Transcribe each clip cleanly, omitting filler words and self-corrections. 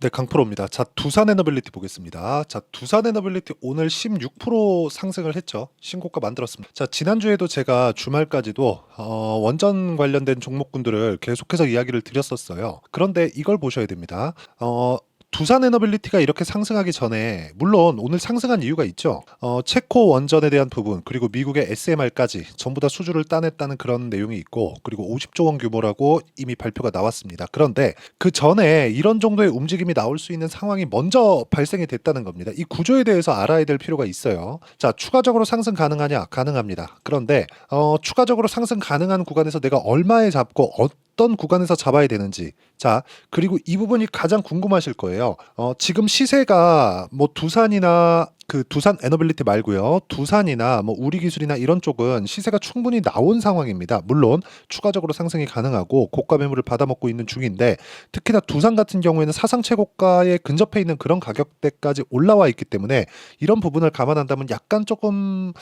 네, 강프로입니다. 자, 두산 에너빌리티 보겠습니다. 자, 두산 에너빌리티 오늘 16% 상승을 했죠. 신고가 만들었습니다. 자, 지난주에도 제가 주말까지도 원전 관련된 종목군들을 계속해서 이야기를 드렸었어요. 그런데 이걸 보셔야 됩니다. 두산 에너빌리티가 이렇게 상승하기 전에 물론 오늘 상승한 이유가 있죠. 체코 원전에 대한 부분 그리고 미국의 SMR까지 전부 다 수주를 따냈다는 그런 내용이 있고 그리고 50조 원 규모라고 이미 발표가 나왔습니다. 그런데 그 전에 이런 정도의 움직임이 나올 수 있는 상황이 먼저 발생이 됐다는 겁니다. 이 구조에 대해서 알아야 될 필요가 있어요. 자, 추가적으로 상승 가능하냐? 가능합니다. 그런데 추가적으로 상승 가능한 구간에서 내가 얼마에 잡고 어떤 구간에서 잡아야 되는지, 자, 그리고 이 부분이 가장 궁금하실 거예요. 지금 시세가 뭐 두산이나 그 두산 에너빌리티 말고요. 두산이나 뭐 우리기술이나 이런 쪽은 시세가 충분히 나온 상황입니다. 물론 추가적으로 상승이 가능하고 고가 매물을 받아먹고 있는 중인데 특히나 두산 같은 경우에는 사상 최고가에 근접해 있는 그런 가격대까지 올라와 있기 때문에 이런 부분을 감안한다면 약간 조금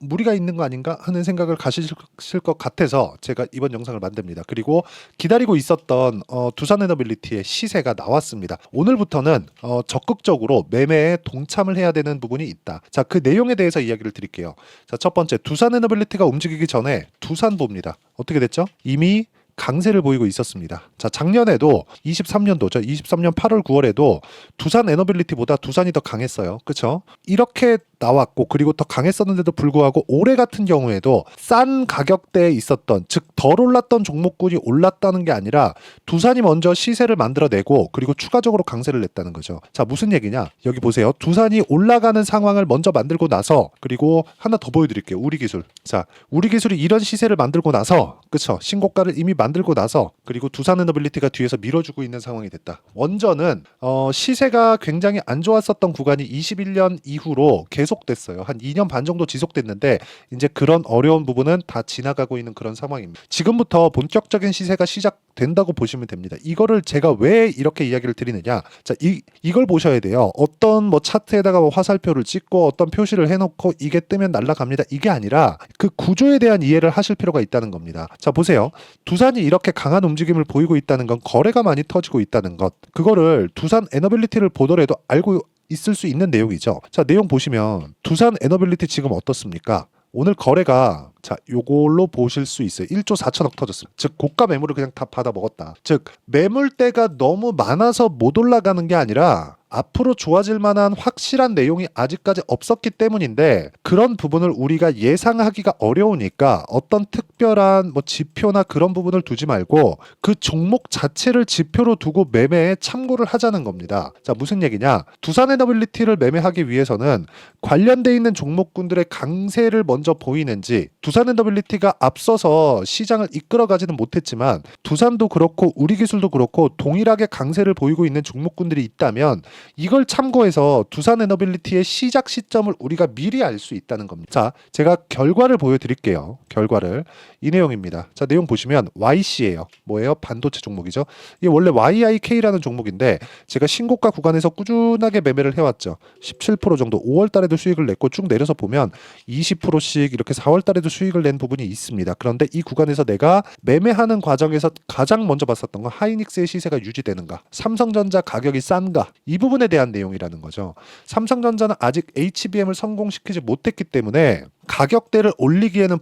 무리가 있는 거 아닌가 하는 생각을 가지실 것 같아서 제가 이번 영상을 만듭니다. 그리고 기다리고 있었던 두산 에너빌리티의 시세가 나왔습니다. 오늘부터는 적극적으로 매매에 동참을 해야 되는 부분이 있다. 자, 그 내용에 대해서 이야기를 드릴게요. 자, 첫 번째, 두산 에너빌리티가 움직이기 전에 두산보입니다. 어떻게 됐죠? 이미 강세를 보이고 있었습니다. 자, 작년에도 23년도죠. 23년 8월 9월에도 두산 에너빌리티보다 두산이 더 강했어요. 그렇죠? 이렇게 나왔고 그리고 더 강했었는데도 불구하고 올해 같은 경우에도 싼 가격대에 있었던, 즉 덜 올랐던 종목군이 올랐다는 게 아니라 두산이 먼저 시세를 만들어내고 그리고 추가적으로 강세를 냈다는 거죠. 자, 무슨 얘기냐? 여기 보세요. 두산이 올라가는 상황을 먼저 만들고 나서, 그리고 하나 더 보여드릴게요. 우리기술. 자, 우리기술이 이런 시세를 만들고 나서, 그쵸? 신고가를 이미 만들고 나서, 그리고 두산 에너빌리티가 뒤에서 밀어주고 있는 상황이 됐다. 원전은 시세가 굉장히 안 좋았었던 구간이 21년 이후로 계속됐어요. 한 2년 반 정도 지속됐는데 이제 그런 어려운 부분은 다 지나가고 있는 그런 상황입니다. 지금부터 본격적인 시세가 시작된다고 보시면 됩니다. 이거를 제가 왜 이렇게 이야기를 드리느냐? 자, 이걸 보셔야 돼요. 어떤 뭐 차트에다가 뭐 화살표를 찍고 어떤 표시를 해놓고 이게 뜨면 날아갑니다. 이게 아니라 그 구조에 대한 이해를 하실 필요가 있다는 겁니다. 자, 보세요. 두산이 이렇게 강한 움직임을 보이고 있다는 건 거래가 많이 터지고 있다는 것. 그거를 두산 에너빌리티를 보더라도 알고 있을 수 있는 내용이죠. 자, 내용 보시면 두산 에너빌리티 지금 어떻습니까? 오늘 거래가, 자, 요걸로 보실 수 있어요. 1조 4천억 터졌습니다. 즉 고가 매물을 그냥 다 받아 먹었다. 즉 매물대가 너무 많아서 못 올라가는 게 아니라 앞으로 좋아질 만한 확실한 내용이 아직까지 없었기 때문인데 그런 부분을 우리가 예상하기가 어려우니까 어떤 특별한 뭐 지표나 그런 부분을 두지 말고 그 종목 자체를 지표로 두고 매매에 참고를 하자는 겁니다. 자, 무슨 얘기냐? 두산 에너빌리티를 매매하기 위해서는 관련돼 있는 종목군들의 강세를 먼저 보이는지, 두산 에너빌리티가 앞서서 시장을 이끌어가지는 못했지만 두산도 그렇고 우리기술도 그렇고 동일하게 강세를 보이고 있는 종목군들이 있다면 이걸 참고해서 두산 에너빌리티의 시작 시점을 우리가 미리 알 수 있다는 겁니다. 자, 제가 결과를 보여드릴게요. 결과를. 이 내용입니다. 자, 내용 보시면 YC예요. 뭐예요? 반도체 종목이죠. 이게 원래 YIK라는 종목인데 제가 신고가 구간에서 꾸준하게 매매를 해왔죠. 17% 정도 5월 달에도 수익을 냈고 쭉 내려서 보면 20%씩 이렇게 4월 달에도 수익을 낸 부분이 있습니다. 그런데 이 구간에서 내가 매매하는 과정에서 가장 먼저 봤었던 건 하이닉스의 시세가 유지되는가, 삼성전자 가격이 싼가, 이 부분에 대한 내용이라는 거죠. 삼성전자는 아직 HBM을 성공시키지 못했기 때문에 가격대를 올리기에는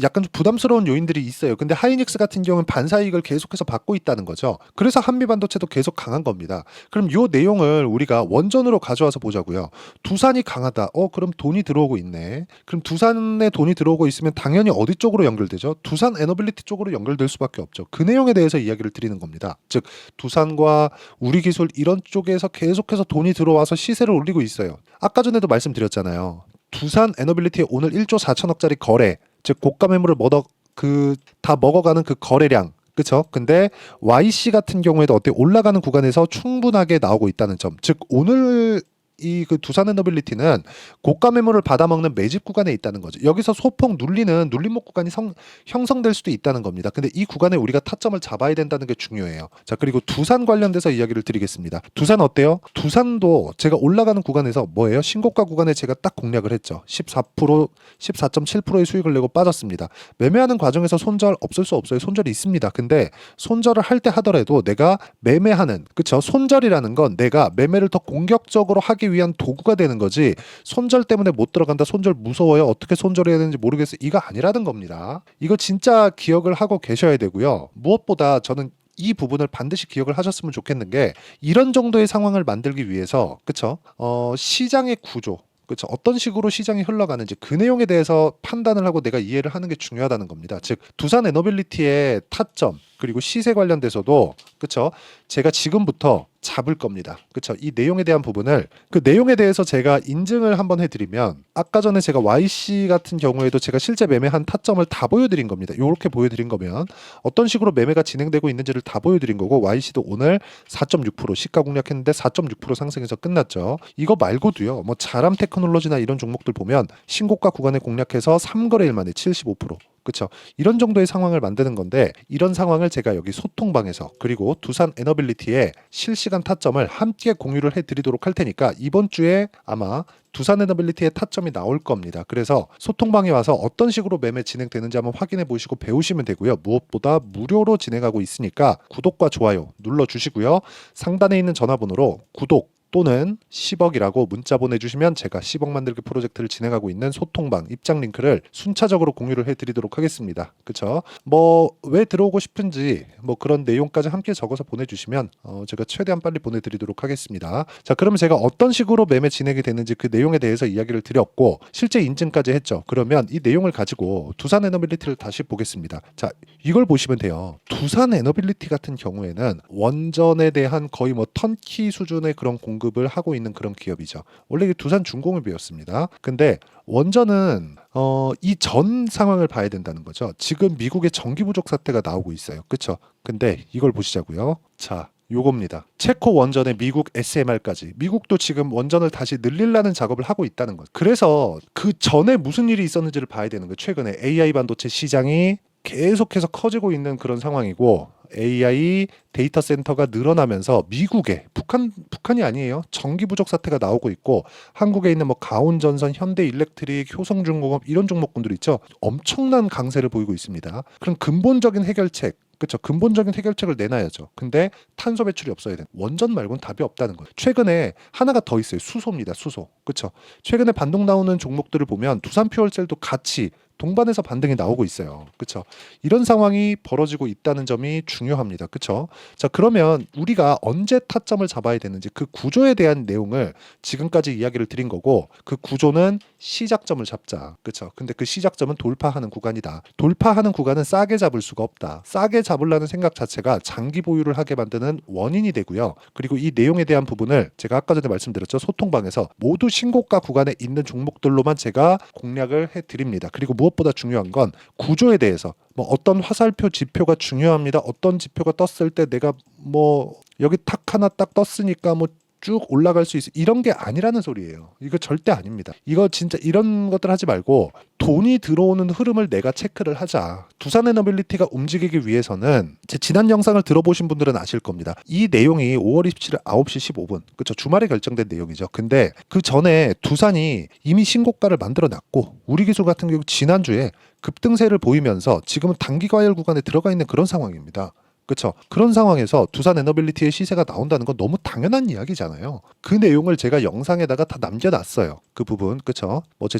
약간 좀 부담스러운 요인들이 있어요. 근데 하이닉스 같은 경우는 반사이익을 계속해서 받고 있다는 거죠. 그래서 한미반도체도 계속 강한 겁니다. 그럼 요 내용을 우리가 원전으로 가져와서 보자고요. 두산이 강하다. 그럼 돈이 들어오고 있네. 그럼 두산에 돈이 들어오고 있으면 당연히 어디 쪽으로 연결되죠? 두산 에너빌리티 쪽으로 연결될 수밖에 없죠. 그 내용에 대해서 이야기를 드리는 겁니다. 즉 두산과 우리기술 이런 쪽에서 계속해서 돈이 들어와서 시세를 올리고 있어요. 아까 전에도 말씀드렸잖아요. 두산 에너빌리티의 오늘 1조 4천억짜리 거래, 즉 고가 매물을 다 먹어가는 그 거래량, 그쵸? 근데 YC 같은 경우에도 어때 올라가는 구간에서 충분하게 나오고 있다는 점, 즉 오늘 이 그 두산 에너빌리티는 고가 매물을 받아먹는 매집 구간에 있다는 거죠. 여기서 소폭 눌리는 눌림목 구간이 형성될 수도 있다는 겁니다. 근데 이 구간에 우리가 타점을 잡아야 된다는 게 중요해요. 자, 그리고 두산 관련돼서 이야기를 드리겠습니다. 두산 어때요? 두산도 제가 올라가는 구간에서 뭐예요? 신고가 구간에 제가 딱 공략을 했죠. 14%, 14.7%의 수익을 내고 빠졌습니다. 매매하는 과정에서 손절 없을 수 없어요. 손절이 있습니다. 근데 손절을 할 때 하더라도 내가 매매하는, 그쵸? 손절이라는 건 내가 매매를 더 공격적으로 하기 위한 도구가 되는 거지, 손절 때문에 못 들어간다, 손절 무서워요, 어떻게 손절해야 되는지 모르겠어, 이거 아니라는 겁니다. 이거 진짜 기억을 하고 계셔야 되고요. 무엇보다 저는 이 부분을 반드시 기억을 하셨으면 좋겠는 게, 이런 정도의 상황을 만들기 위해서, 그쵸? 시장의 구조, 그렇죠. 어떤 식으로 시장이 흘러가는지 그 내용에 대해서 판단을 하고 내가 이해를 하는 게 중요하다는 겁니다. 즉 두산 에너빌리티의 타점 그리고 시세 관련돼서도, 그렇죠, 제가 지금부터 잡을 겁니다. 그렇죠. 이 내용에 대한 부분을, 그 내용에 대해서 제가 인증을 한번 해드리면, 아까 전에 제가 YC 같은 경우에도 제가 실제 매매한 타점을 다 보여드린 겁니다. 이렇게 보여드린 거면 어떤 식으로 매매가 진행되고 있는지를 다 보여드린 거고, YC도 오늘 4.6% 시가 공략했는데 4.6% 상승해서 끝났죠. 이거 말고도요, 뭐 자람 테크놀로지나 이런 종목들 보면 신고가 구간에 공략해서 3거래일 만에 75%, 그렇죠. 이런 정도의 상황을 만드는 건데, 이런 상황을 제가 여기 소통방에서 그리고 두산 에너빌리티의 실시간 타점을 함께 공유를 해드리도록 할 테니까 이번 주에 아마 두산 에너빌리티의 타점이 나올 겁니다. 그래서 소통방에 와서 어떤 식으로 매매 진행되는지 한번 확인해 보시고 배우시면 되고요. 무엇보다 무료로 진행하고 있으니까 구독과 좋아요 눌러주시고요. 상단에 있는 전화번호로 구독 또는 10억이라고 문자 보내주시면 제가 10억 만들기 프로젝트를 진행하고 있는 소통방 입장 링크를 순차적으로 공유를 해드리도록 하겠습니다. 그쵸? 뭐 왜 들어오고 싶은지 뭐 그런 내용까지 함께 적어서 보내주시면 제가 최대한 빨리 보내드리도록 하겠습니다. 자, 그러면 제가 어떤 식으로 매매 진행이 되는지 그 내용에 대해서 이야기를 드렸고 실제 인증까지 했죠. 그러면 이 내용을 가지고 두산 에너빌리티를 다시 보겠습니다. 자, 이걸 보시면 돼요. 두산 에너빌리티 같은 경우에는 원전에 대한 거의 뭐 턴키 수준의 그런 공급을 하고 있는 그런 기업이죠. 원래 두산 중공업이었습니다. 근데 원전은 이 전 상황을 봐야 된다는 거죠. 지금 미국의 전기 부족 사태가 나오고 있어요. 그렇죠? 근데 이걸 보시자고요. 자, 요겁니다. 체코 원전의 미국 SMR까지. 미국도 지금 원전을 다시 늘리려는 작업을 하고 있다는 거죠. 그래서 그 전에 무슨 일이 있었는지를 봐야 되는 거예요. 최근에 AI 반도체 시장이 계속해서 커지고 있는 그런 상황이고, AI 데이터 센터가 늘어나면서 미국에 북한이 아니에요. 전기 부족 사태가 나오고 있고, 한국에 있는 뭐 가온전선, 현대일렉트릭, 효성중공업 이런 종목군들 있죠. 엄청난 강세를 보이고 있습니다. 그럼 근본적인 해결책, 그렇죠. 근본적인 해결책을 내놔야죠. 근데 탄소 배출이 없어야 돼. 원전 말고는 답이 없다는 거예요. 최근에 하나가 더 있어요. 수소입니다. 수소. 그렇죠. 최근에 반등 나오는 종목들을 보면 두산 퓨얼셀도 같이 동반해서 반등이 나오고 있어요. 그렇죠? 이런 상황이 벌어지고 있다는 점이 중요합니다. 그렇죠? 자, 그러면 우리가 언제 타점을 잡아야 되는지 그 구조에 대한 내용을 지금까지 이야기를 드린 거고, 그 구조는 시작점을 잡자. 그렇죠? 근데 그 시작점은 돌파하는 구간이다. 돌파하는 구간은 싸게 잡을 수가 없다. 싸게 잡으려는 생각 자체가 장기 보유를 하게 만드는 원인이 되고요. 그리고 이 내용에 대한 부분을 제가 아까 전에 말씀드렸죠. 소통방에서 모두 신고가 구간에 있는 종목들로만 제가 공략을 해드립니다. 그리고 무엇보다 중요한 건 구조에 대해서, 뭐 어떤 화살표 지표가 중요합니다. 어떤 지표가 떴을 때 내가 뭐 여기 탁 하나 딱 떴으니까 뭐 쭉 올라갈 수 있어, 이런 게 아니라는 소리예요. 이거 절대 아닙니다. 이거 진짜 이런 것들 하지 말고 돈이 들어오는 흐름을 내가 체크를 하자. 두산 에너빌리티가 움직이기 위해서는, 제 지난 영상을 들어보신 분들은 아실 겁니다. 이 내용이 5월 27일 9시 15분, 그렇죠, 주말에 결정된 내용이죠. 근데 그 전에 두산이 이미 신고가를 만들어 놨고, 우리 기술 같은 경우 지난주에 급등세를 보이면서 지금은 단기 과열 구간에 들어가 있는 그런 상황입니다. 그렇죠. 그런 상황에서 두산 에너빌리티의 시세가 나온다는 건 너무 당연한 이야기잖아요. 그 내용을 제가 영상에다가 다 남겨놨어요. 그 부분, 그렇죠. 뭐 제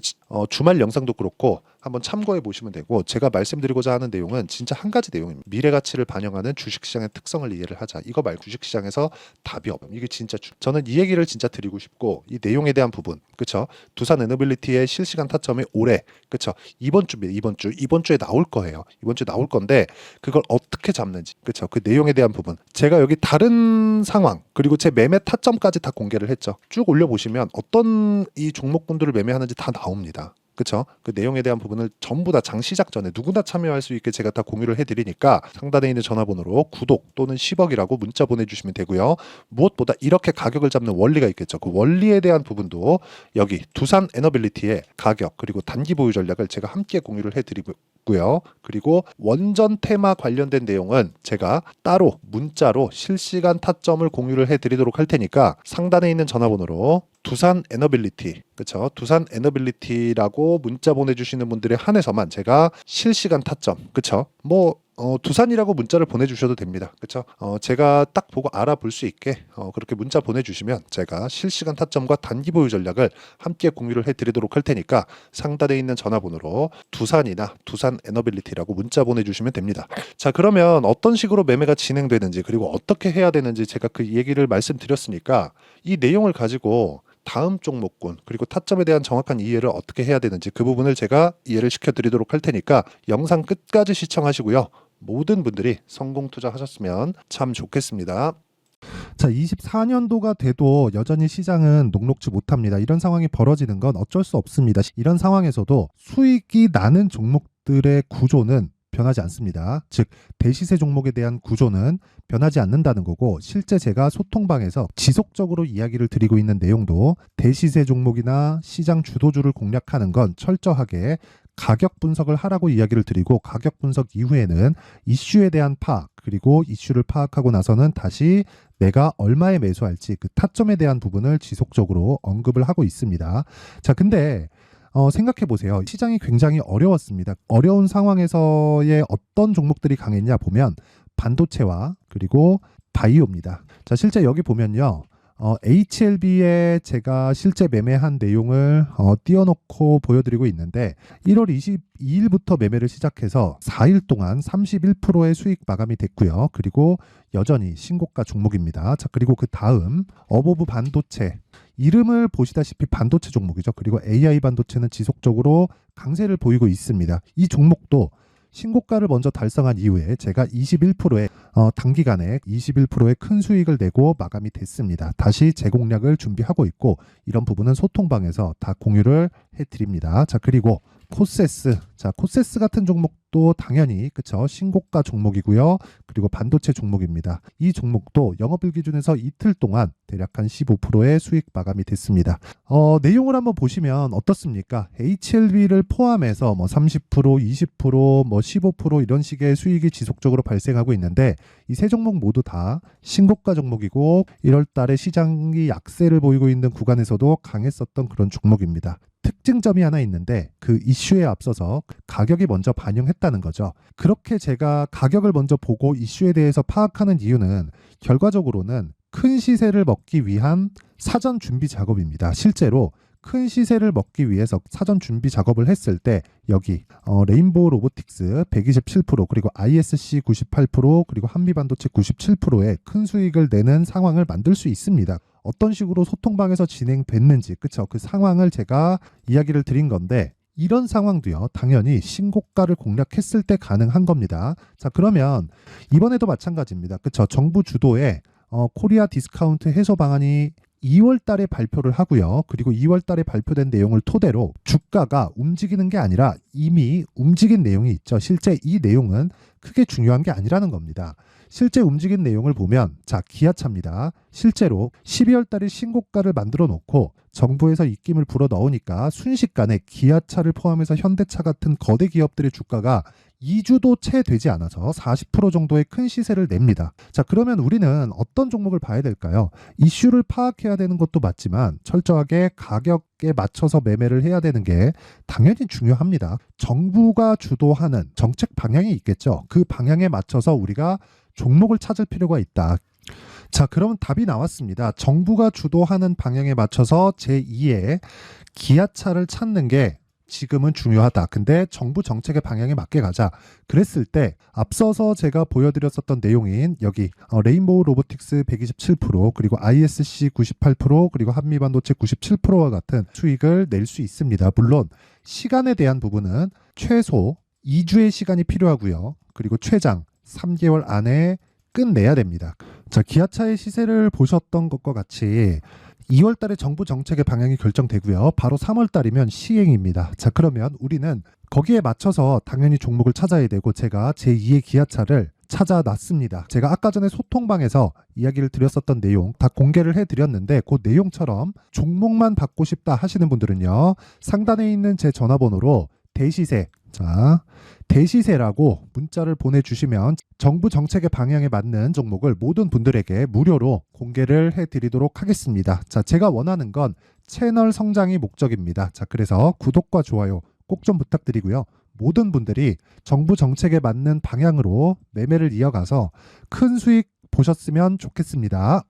주말 영상도 그렇고 한번 참고해 보시면 되고, 제가 말씀드리고자 하는 내용은 진짜 한 가지 내용입니다. 미래 가치를 반영하는 주식시장의 특성을 이해를 하자. 이거 말고 주식시장에서 답이 없어요. 이게 진짜 저는 이 얘기를 진짜 드리고 싶고, 이 내용에 대한 부분, 그렇죠. 두산 에너빌리티의 실시간 타점이 올해, 그렇죠, 이번 주에 나올 거예요. 이번 주에 나올 건데 그걸 어떻게 잡는지, 그렇죠, 그 내용에 대한 부분 제가 여기 다른 상황 그리고 제 매매 타점까지 다 공개를 했죠. 쭉 올려보시면 어떤 이 종목군들을 매매하는지 다 나옵니다. 그쵸? 그 내용에 대한 부분을 전부 다 장 시작 전에 누구나 참여할 수 있게 제가 다 공유를 해드리니까 상단에 있는 전화번호로 구독 또는 10억이라고 문자 보내주시면 되고요. 무엇보다 이렇게 가격을 잡는 원리가 있겠죠. 그 원리에 대한 부분도 여기 두산 에너빌리티의 가격 그리고 단기 보유 전략을 제가 함께 공유를 해드리고요. 그리고 원전 테마 관련된 내용은 제가 따로 문자로 실시간 타점을 공유를 해드리도록 할 테니까 상단에 있는 전화번호로 두산 에너빌리티, 그쵸? 두산 에너빌리티라고 문자 보내주시는 분들에 한해서만 제가 실시간 타점, 그쵸? 두산이라고 문자를 보내주셔도 됩니다. 그쵸? 제가 딱 보고 알아볼 수 있게 그렇게 문자 보내주시면 제가 실시간 타점과 단기 보유 전략을 함께 공유를 해드리도록 할 테니까 상단에 있는 전화번호로 두산이나 두산 에너빌리티라고 문자 보내주시면 됩니다. 자, 그러면 어떤 식으로 매매가 진행되는지 그리고 어떻게 해야 되는지 제가 그 얘기를 말씀드렸으니까 이 내용을 가지고 다음 종목군 그리고 타점에 대한 정확한 이해를 어떻게 해야 되는지 그 부분을 제가 이해를 시켜드리도록 할 테니까 영상 끝까지 시청하시고요. 모든 분들이 성공 투자하셨으면 참 좋겠습니다. 자, 24년도가 돼도 여전히 시장은 녹록지 못합니다. 이런 상황이 벌어지는 건 어쩔 수 없습니다. 이런 상황에서도 수익이 나는 종목들의 구조는 변하지 않습니다. 즉 대시세 종목에 대한 구조는 변하지 않는다는 거고, 실제 제가 소통방에서 지속적으로 이야기를 드리고 있는 내용도 대시세 종목이나 시장 주도주를 공략하는 건 철저하게 가격 분석을 하라고 이야기를 드리고, 가격 분석 이후에는 이슈에 대한 파악, 그리고 이슈를 파악하고 나서는 다시 내가 얼마에 매수할지 그 타점에 대한 부분을 지속적으로 언급을 하고 있습니다. 자, 근데 생각해 보세요. 시장이 굉장히 어려웠습니다. 어려운 상황에서의 어떤 종목들이 강했냐 보면 반도체와 그리고 바이오입니다. 자, 실제 여기 보면요. HLB에 제가 실제 매매한 내용을 띄워놓고 보여드리고 있는데 1월 22일부터 매매를 시작해서 4일 동안 31%의 수익 마감이 됐고요. 그리고 여전히 신고가 종목입니다. 자, 그리고 그 다음 어보브 반도체, 이름을 보시다시피 반도체 종목이죠. 그리고 AI 반도체는 지속적으로 강세를 보이고 있습니다. 이 종목도 신고가를 먼저 달성한 이후에 제가 21%의 단기간에 21%의 큰 수익을 내고 마감이 됐습니다. 다시 재공략을 준비하고 있고, 이런 부분은 소통방에서 다 공유를 해드립니다. 자, 그리고 코세스, 자, 코세스 같은 종목도 당연히 그쵸, 신고가 종목이고요. 그리고 반도체 종목입니다. 이 종목도 영업일 기준에서 이틀 동안 대략 한 15%의 수익 마감이 됐습니다. 내용을 한번 보시면 어떻습니까? HLB를 포함해서 30%, 20%, 15% 이런 식의 수익이 지속적으로 발생하고 있는데, 이 세 종목 모두 다 신고가 종목이고 1월 달에 시장이 약세를 보이고 있는 구간에서도 강했었던 그런 종목입니다. 특징점이 하나 있는데 그 이슈에 앞서서 가격이 먼저 반영했다는 거죠. 그렇게 제가 가격을 먼저 보고 이슈에 대해서 파악하는 이유는 결과적으로는 큰 시세를 먹기 위한 사전 준비 작업입니다. 실제로 큰 시세를 먹기 위해서 사전 준비 작업을 했을 때 여기 레인보우 로보틱스 127%, 그리고 ISC 98%, 그리고 한미반도체 97%의 큰 수익을 내는 상황을 만들 수 있습니다. 어떤 식으로 소통방에서 진행됐는지, 그쵸? 그 상황을 제가 이야기를 드린 건데, 이런 상황도요, 당연히 신고가를 공략했을 때 가능한 겁니다. 자, 그러면 이번에도 마찬가지입니다. 그쵸? 정부 주도의 코리아 디스카운트 해소 방안이 2월 달에 발표를 하고요. 그리고 2월 달에 발표된 내용을 토대로 주가가 움직이는 게 아니라 이미 움직인 내용이 있죠. 실제 이 내용은 크게 중요한 게 아니라는 겁니다. 실제 움직인 내용을 보면, 자, 기아차입니다. 실제로 12월 달에 신고가를 만들어 놓고 정부에서 입김을 불어 넣으니까 순식간에 기아차를 포함해서 현대차 같은 거대 기업들의 주가가 2주도 채 되지 않아서 40% 정도의 큰 시세를 냅니다. 자, 그러면 우리는 어떤 종목을 봐야 될까요? 이슈를 파악해야 되는 것도 맞지만 철저하게 가격에 맞춰서 매매를 해야 되는 게 당연히 중요합니다. 정부가 주도하는 정책 방향이 있겠죠. 그 방향에 맞춰서 우리가 종목을 찾을 필요가 있다. 자, 그러면 답이 나왔습니다. 정부가 주도하는 방향에 맞춰서 제2의 기아차를 찾는 게 지금은 중요하다. 근데 정부 정책의 방향에 맞게 가자. 그랬을 때 앞서서 제가 보여드렸었던 내용인 여기 레인보우 로보틱스 127%, 그리고 ISC 98%, 그리고 한미반도체 97%와 같은 수익을 낼 수 있습니다. 물론 시간에 대한 부분은 최소 2주의 시간이 필요하고요. 그리고 최장 3개월 안에 끝내야 됩니다. 자, 기아차의 시세를 보셨던 것과 같이 2월 달에 정부 정책의 방향이 결정되고요. 바로 3월 달이면 시행입니다. 자, 그러면 우리는 거기에 맞춰서 당연히 종목을 찾아야 되고 제가 제2의 기아차를 찾아놨습니다. 제가 아까 전에 소통방에서 이야기를 드렸었던 내용 다 공개를 해드렸는데 그 내용처럼 종목만 받고 싶다 하시는 분들은요. 상단에 있는 제 전화번호로 대시세, 자, 대시세라고 문자를 보내주시면 정부 정책의 방향에 맞는 종목을 모든 분들에게 무료로 공개를 해드리도록 하겠습니다. 자, 제가 원하는 건 채널 성장이 목적입니다. 자, 그래서 구독과 좋아요 꼭 좀 부탁드리고요. 모든 분들이 정부 정책에 맞는 방향으로 매매를 이어가서 큰 수익 보셨으면 좋겠습니다.